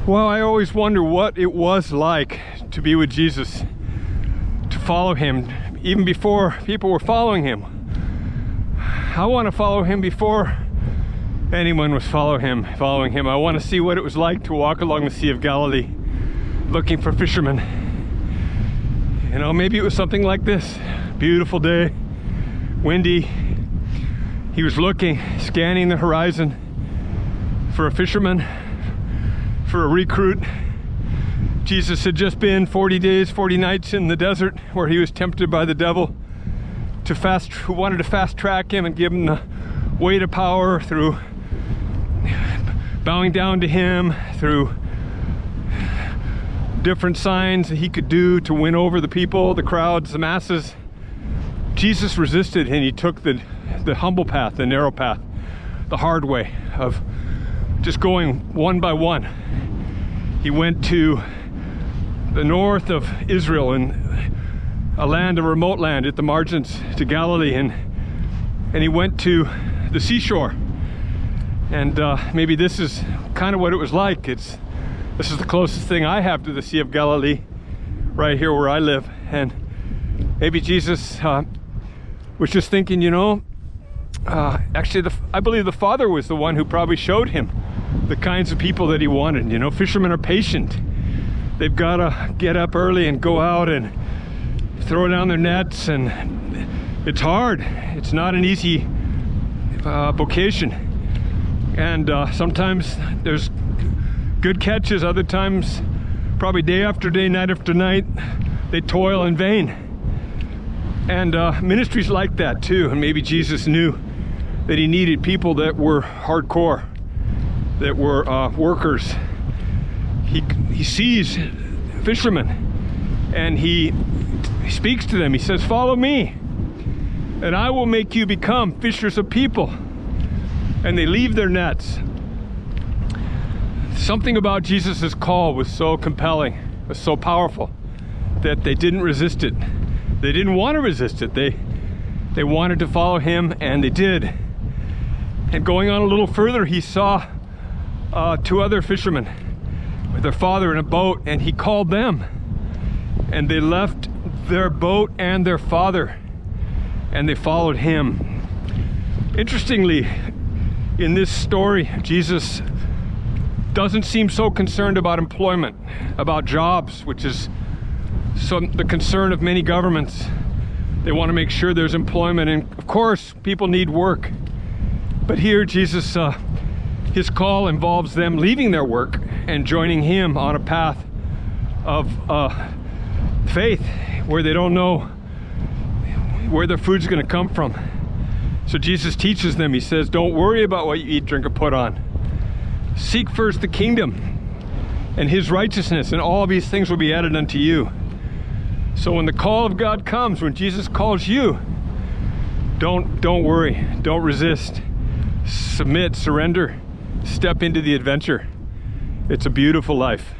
Well, I always wonder what it was like to be with Jesus, to follow him, even before people were following him. I want to follow him before anyone was following him. I want to see what it was like to walk along the Sea of Galilee, looking for fishermen. You know, maybe it was something like this. Beautiful day, windy. He was looking, scanning the horizon for a fisherman, for a recruit. Jesus had just been 40 days, 40 nights in the desert where he was tempted by the devil who wanted to fast track him and give him the way to power through bowing down to him, through different signs that he could do to win over the people, the crowds, the masses. Jesus resisted, and he took the humble path, the narrow path, the hard way of just going one by one. He went to the north of Israel, in a remote land at the margins to Galilee, and he went to the seashore. And maybe this is kind of what it was like. This is the closest thing I have to the Sea of Galilee, right here where I live. And maybe Jesus was just thinking, you know, actually I believe the Father was the one who probably showed him the kinds of people that he wanted. You know, fishermen are patient. They've got to get up early and go out and throw down their nets, and it's hard. It's not an easy vocation. And sometimes there's good catches, other times, probably day after day, night after night, they toil in vain. And ministry's like that too. And maybe Jesus knew that he needed people that were hardcore, that were workers. He sees fishermen and he speaks to them. He says, "Follow me and I will make you become fishers of people." And they leave their nets. Something about Jesus's call was so compelling, was so powerful, that they didn't resist it. They didn't want to resist it. They wanted to follow him, and they did. And going on a little further, he saw two other fishermen with their father in a boat, and he called them. And they left their boat and their father, and they followed him. Interestingly, in this story, Jesus doesn't seem so concerned about employment, about jobs, which is the concern of many governments. They want to make sure there's employment, and of course people need work. But here Jesus, his call involves them leaving their work and joining him on a path of faith where they don't know where their food's going to come from. So Jesus teaches them. He says, don't worry about what you eat, drink, or put on. Seek first the kingdom and his righteousness, and all of these things will be added unto you. So when the call of God comes, when Jesus calls you, don't worry, don't resist. Submit, surrender, step into the adventure. It's a beautiful life.